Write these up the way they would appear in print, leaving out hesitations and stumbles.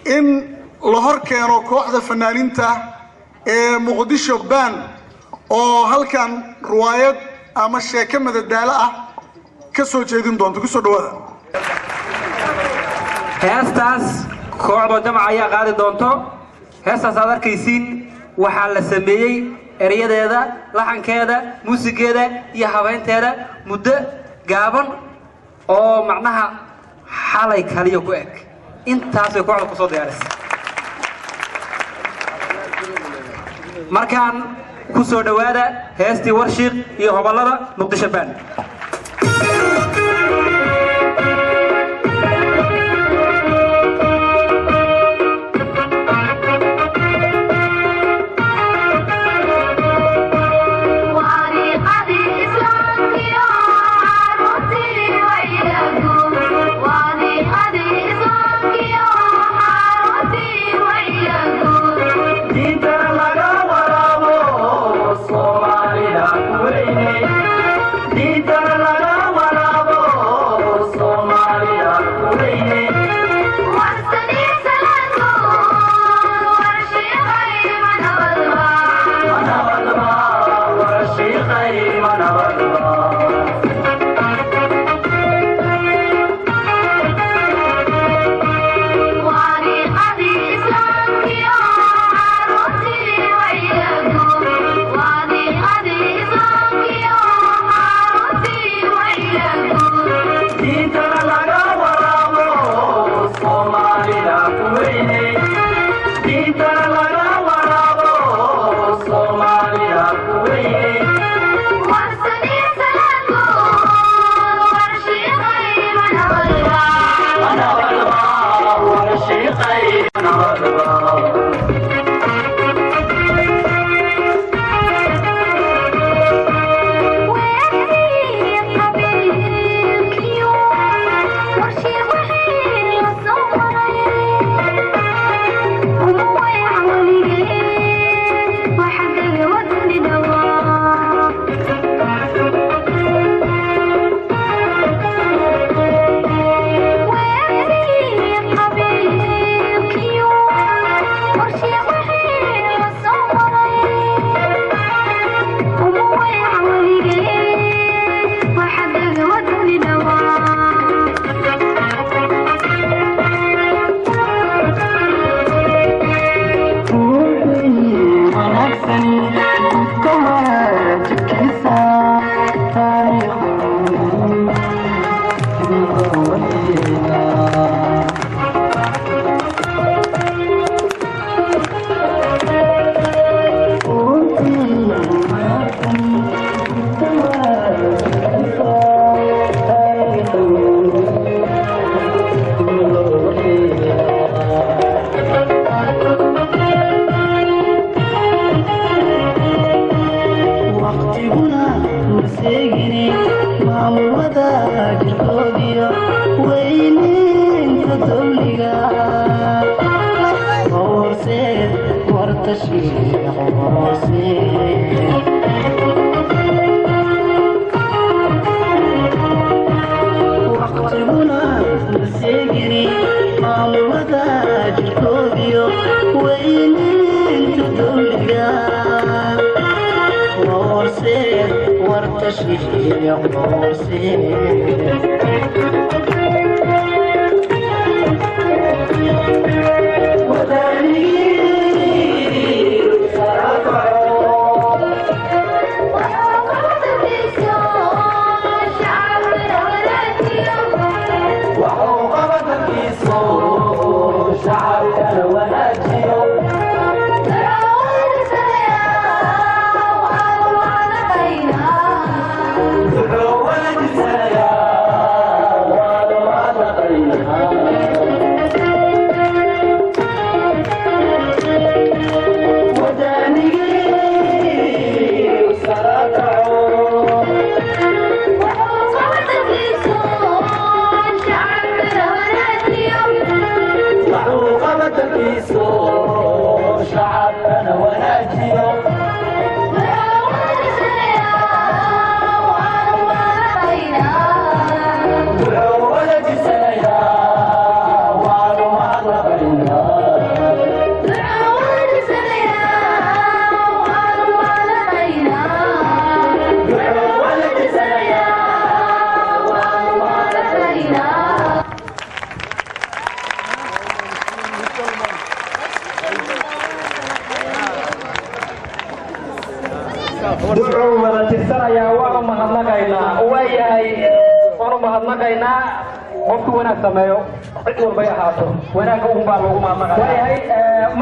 إن لهر كانوا كوحدة فنانين تا مقدشو بان أو هل كان رواية أما الشيكة مدى الدالة كسو جيدين دون تكسو دوادا هاستاس كوحدة جمع أيها غادي دونتو هاستاس هذا كيسين وحال سميي eryadeeda laxankeeda muusigeeda iyo habeynteeda muddo gaaban oo macnaha xalay kaliya ku eg intaas ay kooxda ku soo diyaarisay markaan ku soo dhawaada heestii warshiiq iyo hobalada muqdisho baan ولد سيا وعلى ducuu wada tirsanayaa waanu mahadnaqaynaa waanu mahadnaqaynaa qofku wanaag sameeyo cid walbay ahaato wanaagga uun baa loogu mahadnaqayaa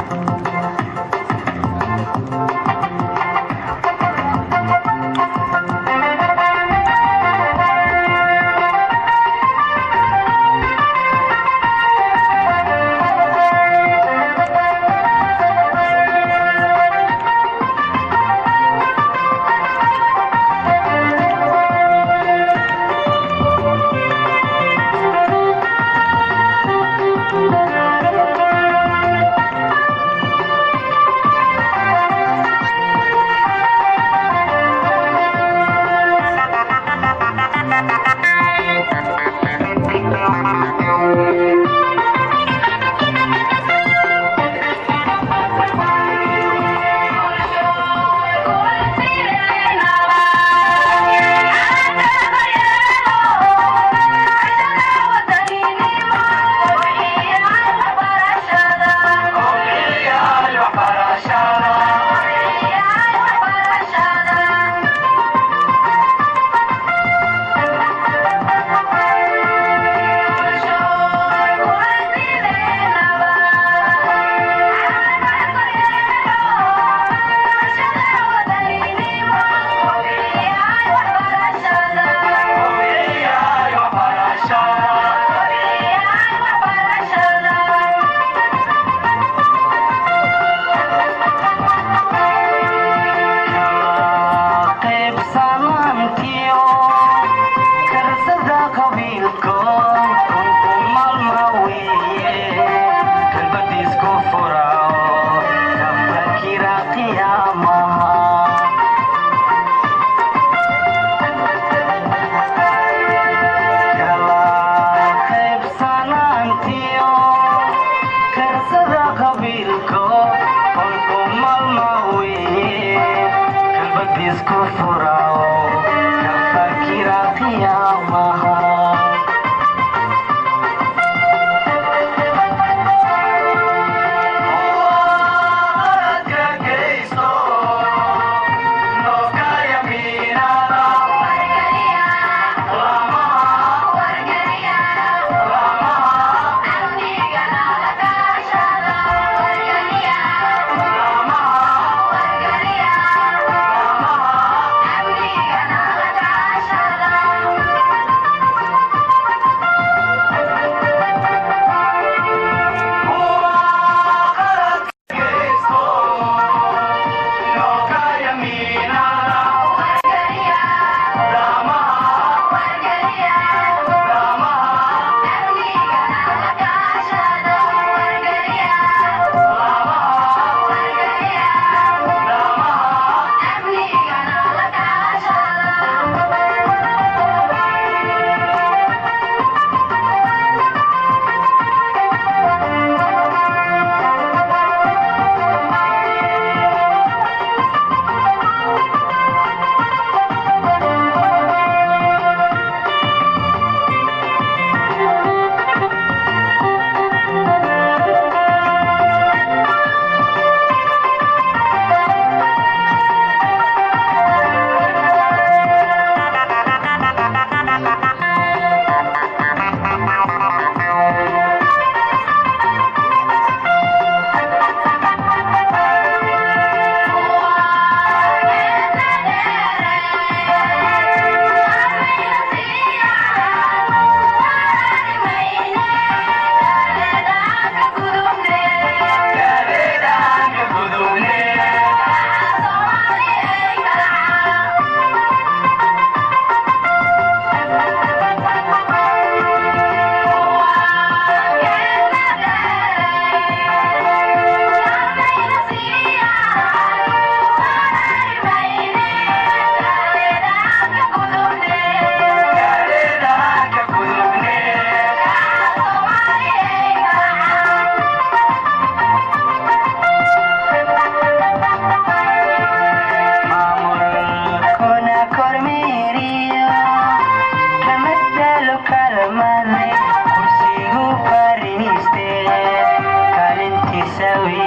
تساوي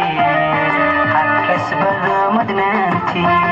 حكسبه مدنانتي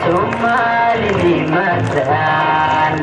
Somali di matan,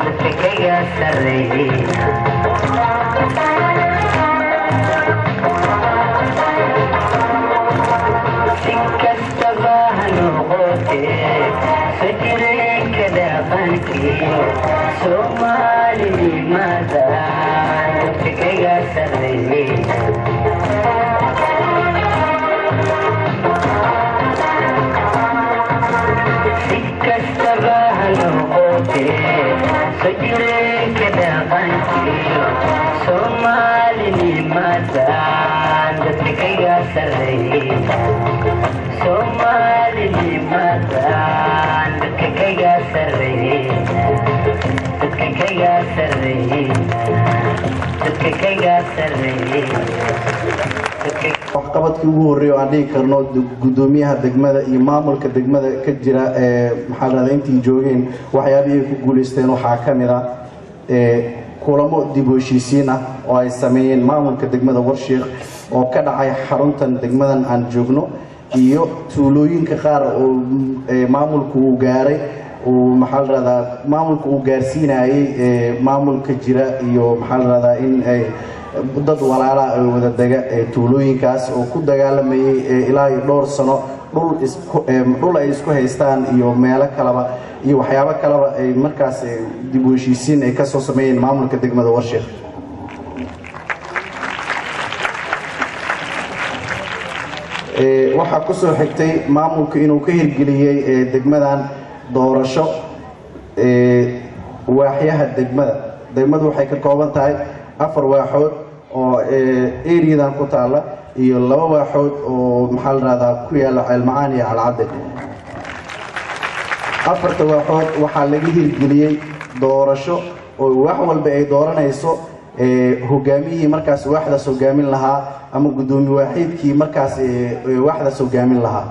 waxqabadkii ugu horeeyay aan dhigi karno gudoomiyaha degmada iyo maamulka degmada ka jira maxaa intii joogeen waxyaabihii ay ku guuleysteen waxaa ka mid ah kulamo dib u heshiisiin ah oo ay sameeyeen maamulka degmada Warshiiq oo ka dhacay xaruntan degmadan aan joogno iyo tuulooyinka qaar oo maamulku uu gaaray oo maxaa maamulku uu gaarsiinayay maamulka jira iyo maxaa in ay dad walaala ay wada daga tuulooyinkaas oo ku dagaalamayay ilaa dhowr sano dhul ay isku haystaan iyo meelo kalaba iyo waxyaabo kalaba ay markaas dib u heshiisiin ay ka soo sameeyeen maamulka degmada Warshiiq waxa ku soo xigtay maamulku inuu ka hirgeliyay degmadan doorasho waaxyaha degmadu waxay ka kooban tahay 4 waaxood oo eeriyadan ku taala iyo 2 waaxood oo maxaa ku yaala Ceelmacaan iyo Calcadde 4 waaxood waxaa laga hirgeliyay doorasho oo wax walba ay dooranayso hogaamiyihii markaas waaxdaas hogaamin lahaa ama gudoomiye waaxidkii markaas waaxdaas hogaamin lahaa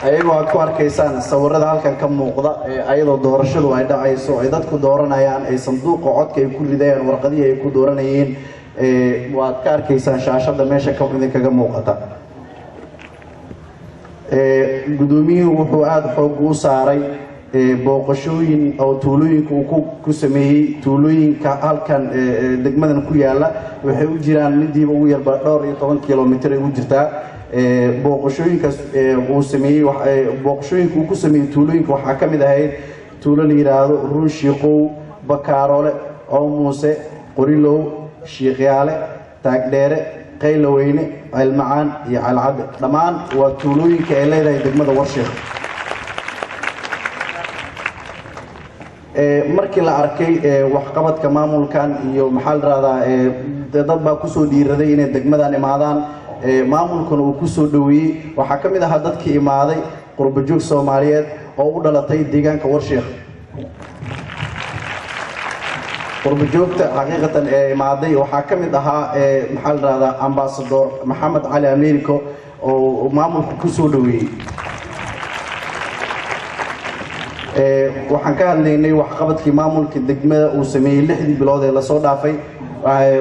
ayagoo aad ku arkaysaan sawirada halkan ka muuqda ayadoo doorashadu ay dhacayso ay dadku dooranayaan ay sanduuqa codka ay ku ridayaan warqadihii ay ku dooranayeen waad ka arkaysaan shaashada meesha ka idinkaga muuqata gudoomiyuhu wuxuu aad xoog u saaray booqashooyin oo tuulooyinka uu ku sameeyay tuulooyinka halkan degmadan ku yaala waxay u jiraan midiiba ugu yarba dhowr iyo 10 kilomitir ay u jirtaa booqashooyinkaas uu sameeyay booqashooyinka uu ku sameeyay tuulooyinka waxaa ka mid ahayd tuulo la yiraahdo Runshiiqow Bakaarole oo Muuse Qorilow Shiiqyaale Taagdheere Qaylaweyne Ceelmacaan iyo Calcadde dhammaan waa tuulooyinka ay leedahay degmada Warshiiq markii la arkay waxqabadka maamulkan iyo maxaa dad baa ku soo dhiiraday inay degmadan imaadaan maamulkan uu ku soo dhaweeyay waxa ka mid ah dadkii imaaday qurbo joog Soomaaliyeed oo u dhalatay deegaanka Warshiiq qurbo joogta xaqiiqatan imaaday waxa ka mid ahaa maxaa ambassador Maxamed Cali Americo oo maamulku ku soo dhaweeyay waxaan ka hadlaynay waxqabadkii maamulka degmada uu sameeyay 6 bilood ee la soo dhaafay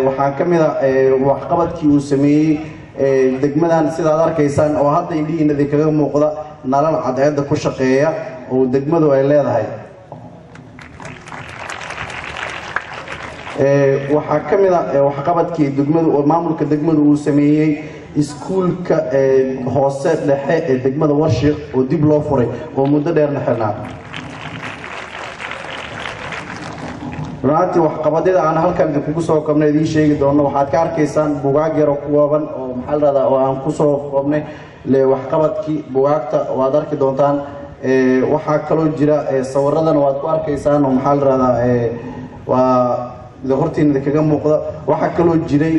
waxa ka mid ah waxqabadkii uu sameeyay degmadan sidaad arkaysaan oo hadda indhihiina kaga muuqda nalal cadceeda ku shaqeeya oo degmadu ay leedahay waxa ka mid ah waxqabadkii degmadu oo maamulka degmadu uu sameeyay iskuulka hoose dhexe ee degmada Warshiiq oo dib loo furay oo muddo dheer xirnaa runtii waxqabadada aan halkan ku soo koobnay idin sheegi doono waxaad ka arkaysaan buugaag yar oo kooban oo maxaa oo aan ku soo koobnay waxqabadkii buugaagta waad arki doontaan waxa kaloo jira sawiradan waad ku arkaysaan oo maxaa waa hortiina kaga muuqda waxa kaloo jiray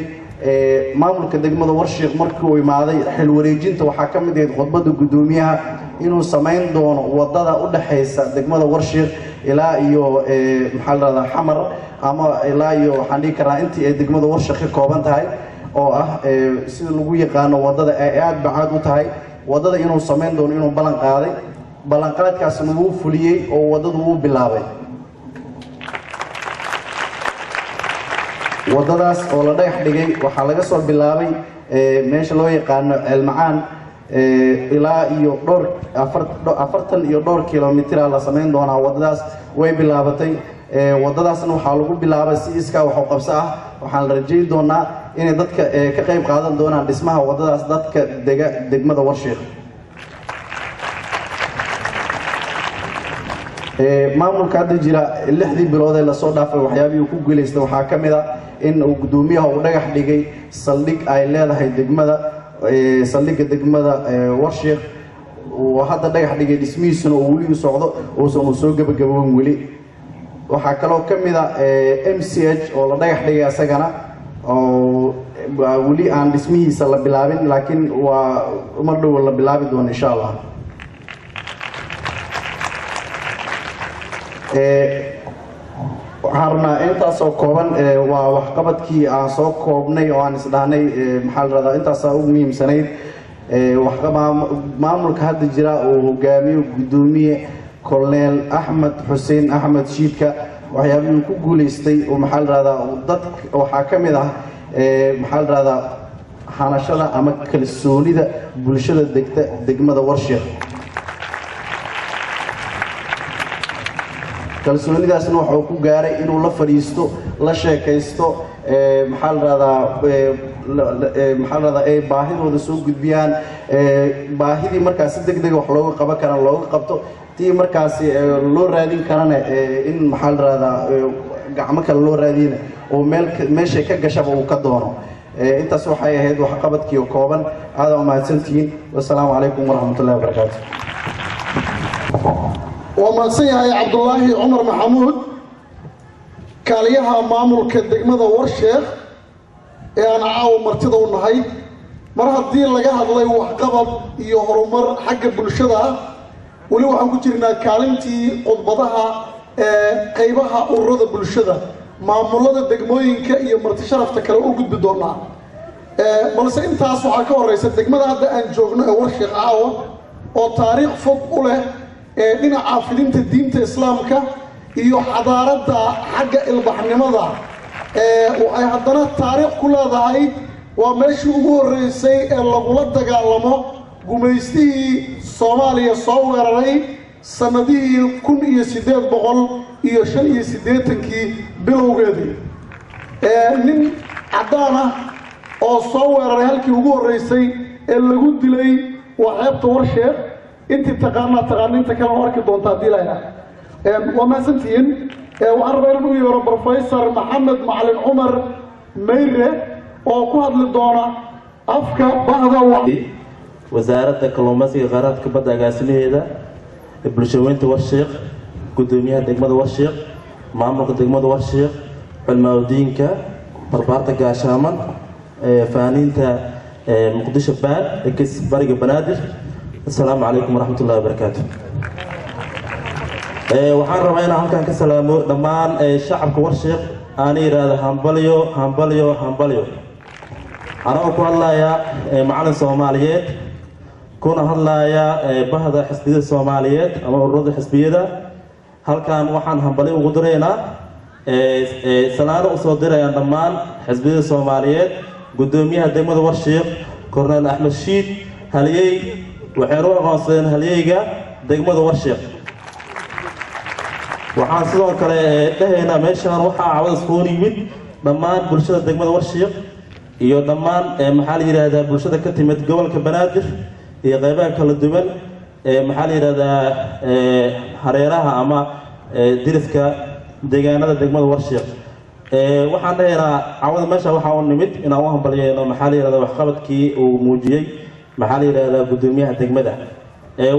maamulka degmada Warshiiq markii uu imaaday xil wareejinta waxa ka mid ah khudbada gudoomiyaha inuu sameyn doono wadada u dhaxaysa degmada Warshiiq ilaa iyo maxaa xamar ama ilaa iyo waxaan dhigi karaa intii ay degmada Warshiiq ka kooban tahay oo ah sida lagu yaqaan wadada ay aad bacaad u tahay wadada inuu sameyn doono inuu balan qaaday balan qaadkaasna uu fuliyay oo wadadu uu bilaabay wadadaas oo la dhagax dhigay waxa laga soo bilaabay meesha loo yaqaan Ceelmacaan ilaa iyo afartan iyo dhowr kilomitira la samayn doonaa wadadaas way bilaabatay wadadaasna waxaa lagu bilaabay si iskaa wax u qabso ah waxaan la rajayn doonaa inay dadka ka qayb qaadan doonaan dhismaha wadadaas dadka degmada Warshiiq maamulka hadda jira 6 bilood ee la soo dhaafay waxyaabihii ku guuleystay waxaa ka mid ah in uu gudoomiyaha uu dhagax dhigay saldhig ay leedahay degmada saldhigga degmada Warshiiq oo hadda dhagax dhigay dhismihiisuna uu weli u socdo oo soo gabagaboon weli waxaa kaloo ka mid ah MCH oo la dhagax dhigay asagana oo weli aan dhismihiisa la bilaabin laakiin waa mar dhow la bilaabi doono insha Allah waxaan rabnaa intaasoo kooban waa waxqabadkii aan soo koobnay oo aan isdhahnay maxaa la radaa intaasaa ugu muhiimsanayd maamulka hadda jira oo hogaamiyo gudoomiye kolonel Axmed Xuseen Axmed Shiidka waxyaabihii ku guuleystay oo maxaa la radaa dadka waxaa ka mid ah maxaa la radaa hanashada ama kalsoonida bulshada degmada Warshiiq kalsoonidaasna waxa uu ku gaaray inuu la fariisto la sheekaysto maxaa la radaa ay baahidooda soo gudbiyaan baahidii markaas si degdeg wax looga qaban kara looga qabto tii markaas loo raadin karana in maxaa la radaa gacmo kale loo raadina oo meesha ka gashaba uu ka doono intaas waxay ahayd wax qabadkii kooban aad u mahadsantihiin wassalaamu calaykum waraxmatullaahi wabarakaatuh ومسيحي عبد الله عمر محمود كاليها مامل كدقمة ورشيخ أنا عاو مرتضى ونهاي مرة الدين لقاها الله وحقبض يهرمر حق بالشدة ولو حنكو جرنا كالنتي قضبضها قيبها أرد بالشدة مامولة الدقموين كأي مرتشرف تكرا أوجد بدورنا بلس انت أصبح كور رئيس الدقمة هذا أنجوغنا ورشيخ عاو وتاريخ فوق له dhinaca fidinta diinta islaamka iyo xadaarada xagga ilbaxnimada waxay haddana taariikh ku leedahay waa meeshii ugu horeysay ee lagula dagaalamo gumaystihii Soomaaliya soo weeraray sanadihii 1885 bilowgeedii nin cadaan ah oo soo weeraray halkii ugu horeysay ee lagu dilay waa xeebta Warshiiq انت تقارنين تكلم ورك دونتا ديلانا وما سنتين وعرب انو يورو بروفيسور محمد معلم عمر ميره او ku hadli doona afka bahda wasaaradda kalluumaysiga kheyraadka badda agaasimaheeda bulshooyinka Warshiiq gudoomiyaha degmada Warshiiq maamulka degmada Warshiiq cilmaawdiinka barbaarta gaashaaman faaniinta muqdisho baan ekis bariga banaadir السلام عليكم ورحمة الله وبركاته. وحان ربعنا هلكان كسلامو دمان شعبك Warshiiq أنا إرادة همبليو أنا أقول الله يا معلن Soomaaliyeed كون هلا يا بهذا حسبية Soomaaliyeed أما الرد حسبية هلكان وحان همبليو قدرينا سلام أصدر يا دمان حسبية Soomaaliyeed قدوميها دمد Warshiiq كورنيل أحمد شيد هليي waxay roo aqoonsadeen halyeyga degmada Warshiiq waxaan sidoo kale dhahaynaa meeshaan waxaa cawada isku yimid dhammaan bulshada degmada Warshiiq iyo dhammaan maxaa la yiraahdaa bulshada ka timid gobolka Banaadir iyo qaybaha kala duwan maxaa la yiraahdaa hareeraha ama diriska deegaanada degmada Warshiiq waxaan dhahaynaa cawada meesha waxaa u nimid inaan u hambalyeeyno maxaa la yiraahdaa waxqabadkii uu muujiyay maxaa la yiraahdaa gudoomiyaha degmada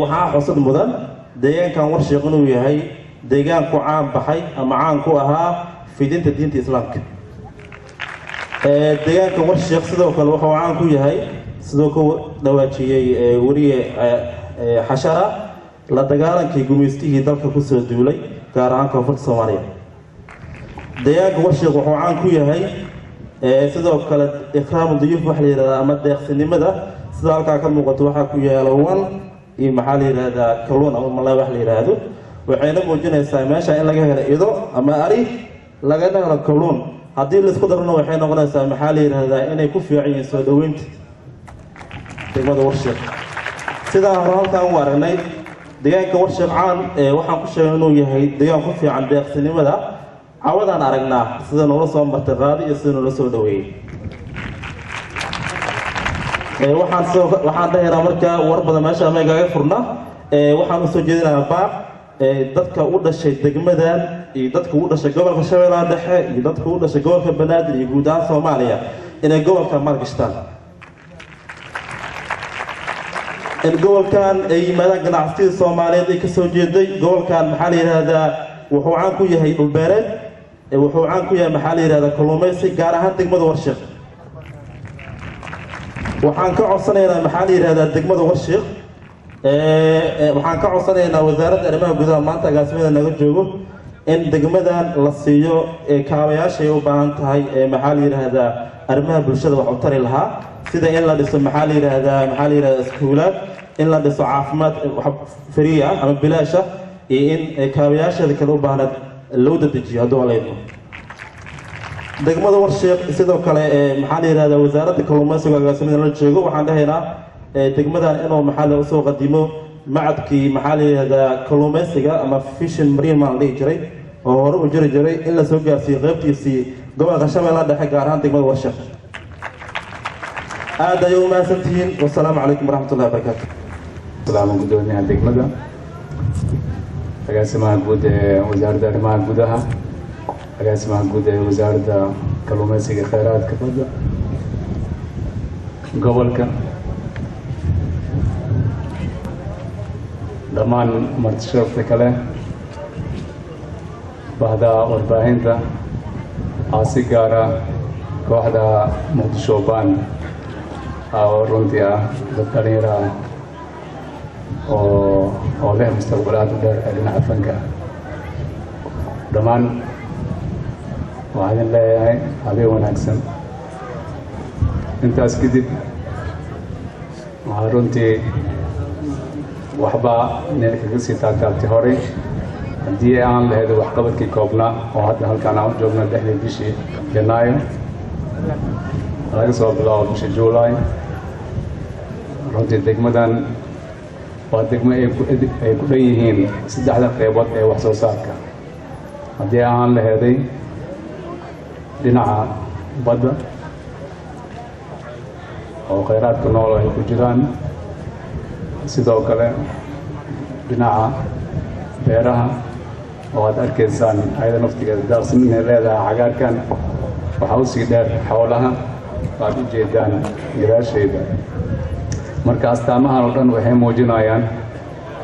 waxaa xusad mudan deegaankan Warshiiq inuu yahay deegaan ku caan baxay ama caan ku ahaa fidinta diinta islaamka deegaanka Warshiiq sidoo kale wuxuu caan ku yahay sidoo ku dhawaajiyay wariye xashara la dagaalankii gumaystihii dalka ku soo duulay gaar ahaan koonfurta Soomaaliya deegaanka Warshiiq wuxuu caan ku yahay sidoo kale ikraam diyuuf wax la yiraahdaa ama deeqsinimada sida halka ka muuqato waxa ku yaala wan iyo maxaa la yiraahdaa kalluun ama malay wax la yiraahdo waxayna muujinaysaa meesha in laga helo ido ama ari laga helo kalluun haddii la isku darno waxay noqonaysaa maxaa la yiraahdaa inay ku fiican yihiin soo dhaweynta degmada Warshiiq sidaan hore halkaan u aragnay deegaanka warshiiq caan waxaan ku sheegay inuu yahay deegaan ku fiican deeqsinimada cawadaan aragnaa sida noola soo martay qaadi iyo sida noola soo dhaweeyey waxaan dhahaynaa markaa war badan meesha meegaaga furna waxaan u soo jeedinayaa baaq dadka u dhashay degmadan iyo dadka u dhashay gobolka Shabeellaha Dhexe iyo dadka u dhashay gobolka Banaadir iyo guud ahaan Soomaaliya inay gobolka maalgashtaan in gobolkan ay yimaadaan ganacsiga Soomaaliyeed ay ka soo jeeday gobolkan maxaa la yiraahdaa wuxuu caan ku yahay dhul beereed wuxuu caan ku yahay maxaa la yiraahdaa kalluumaysi gaar ahaan degmada Warshiiq waxaan ka codsanaynaa maxaa la yiraahdaa degmada Warshiiq waxaan ka codsanaynaa wasaaradda arrimaha gudaha maanta agaasimada naga joogo in degmadan la siiyo kaabayaasha ay u baahan tahay maxaa la yiraahdaa arrimaha bulshada wax u tari lahaa sida in la dhiso maxaa la yiraahdaa iskuulaad in la dhiso caafimaad free ah ama bilaash ah iyo in kaabayaasheeda kale u baahnaad loo dedejiyo hadduu leeyahay degmada Warshiiq sidoo kale maxaa la yiraahdaa wasaaradda kalluumaysiga agaasimada la joogo waxaan dhahaynaa degmadan inuu maxaa la soo qadimo macadkii maxaa la yiraahdaa kalluumaysiga ama fishing marine ma la jiray oo hore u jiray in la soo gaarsiiyo qaybtiisii gobolka Shabeellaha Dhexe gaar ahaan degmada Warshiiq aad ayuu mahadsantihiin wassalaamu calaykum waraxmatullahi wabarakaatuh salaam gudoomiyaha degmada agaasimaha guud ee wasaaradda arrimaha gudaha agaasimaha guud ee wasaaradda kalluumaysiga kheyraadka badda gobolka dhammaan martisharafta kale bahda warbaahinta si gaara kooxda Muqdisho Baan oo runtii ah dad dhalinyaro ah oo leh mustaqbalaad dheer dhinaca fanka dhammaan waxaan leeyahay habeen wanaagsan intaas kadib waxaa runtii waxba meel kaga sii taagtaagtay horey haddii aan lahayd waxqabadkii koobnaa oo hadda halkaan aan u joogno 6 bishii Janaayo laga soo bilaabo bishii Juulaay runtii degmadan waa degmo ay ku dhan yihiin 3 qaybood ee wax soo saarka haddii aan lahayd dhinaca badda oo kheyraadka nool ay ku jiraan sidoo kale dhinaca beeraha oo aad arkaysaan ayada naftigeeda daaqsin inay leedahay cagaarkan waxaa u sii dheer xoolaha aad u jeedaan gadaashayda marka astaamahan oo dhan waxay muujinayaan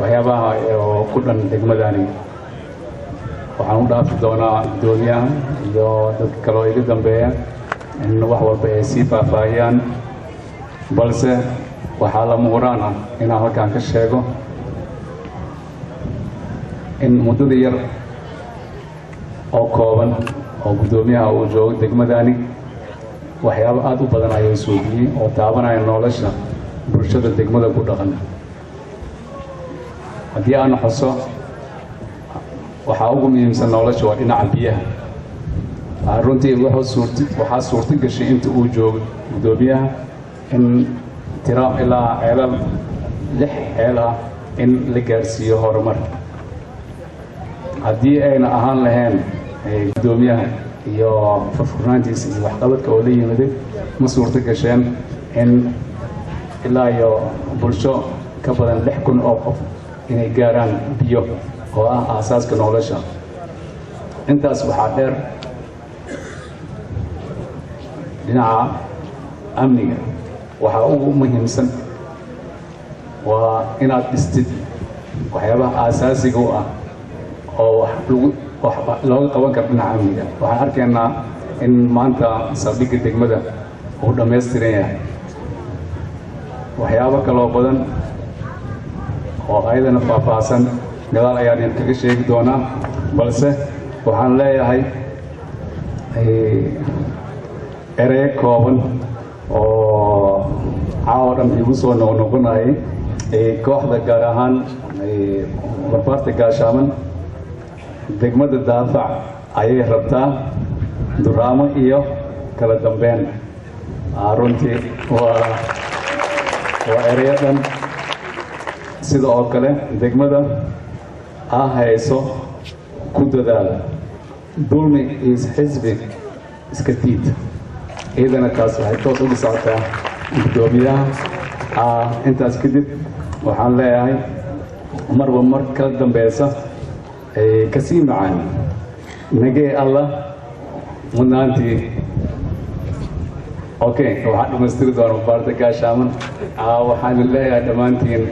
waxyaabaha oo ku dhan degmadani waxaan u dhaafi doonaa gudoomiyaha iyo dadka kale oo iga dambeeya in wax walba ay sii faahfaahiyaan balse waxaa lama huraan ah inaan halkaan ka sheego in muddada yar oo kooban oo gudoomiyaha uu joogo degmadani waxyaabo aad u badan ayuu suubiyey oo taabanaya nolosha bulshada degmada ku dhaqan haddii aan xuso waxaa ugu muhiimsan nolosha waa dhinaca biyaha runtii waxaa suurto gashay inta uu joogo gudoomiyaha in tiro ilaa ceelal 6 ceel ah in la gaarsiiyo horumar haddii ayna ahaan lahayn gudoomiyaha iyo furfurnaantiisa iyo waxqabadka oo la yimiday ma suurto gasheen in ilaa iyo bulsho ka badan 6,000 oo qof inay gaaraan biyo oo ah aasaaska nolosha intaas waxaa dheer dhinaca amniga waxaa ugu muhiimsan waa inaad dhistid waxyaabaha aasaasiga u ah oo looga qaban karo dhinaca amniga waxaan arkaynaa in maanta saldhigga degmada uu dhammaystiran yahay waxyaabo kaloo badan oo ayadana faahfaahsan gadaal ayaan kaga sheegi doonaa balse waxaan leeyahay erey kooban oo caawa dhan igu soo noqnoqonayay kooxda gaar ahaan barbaarta gaashaaman degmada daafac ayay rabtaa duraamo iyo kala dambeyn runtii waa ereyo dhan sidoo kale degmada ha hayso ku dadaala dulmi iyo xisbi iska tiid ciidana kaas waxay toos ugu socotaa gudoomiyaha intaas kadib waxaan leeyahay marba mar kala dambaysa kasii macaan nagee allah mudnaantii okay waxaan dhamaystiri doonaa mubaarada gaashaaman waxaan leeyahay dhammaantiin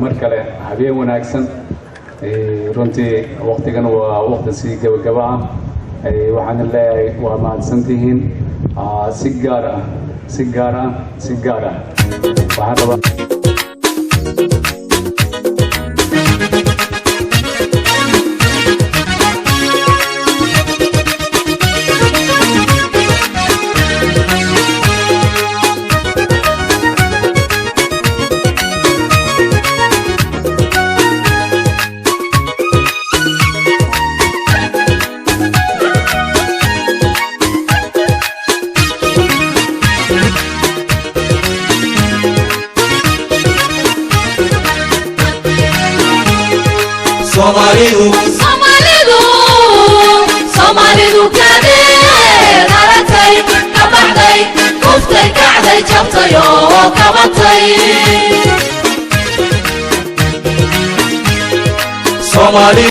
mar kale habeen wanaagsan runtii waqtigan waa waqti sii gabagaba ah waxaan leeyahay waa mahadsantihiin si gaar ah waxaan rabaa Somalidu kadee dhalatay ka baxday kuftay kacday jabtay oo kabatay Somali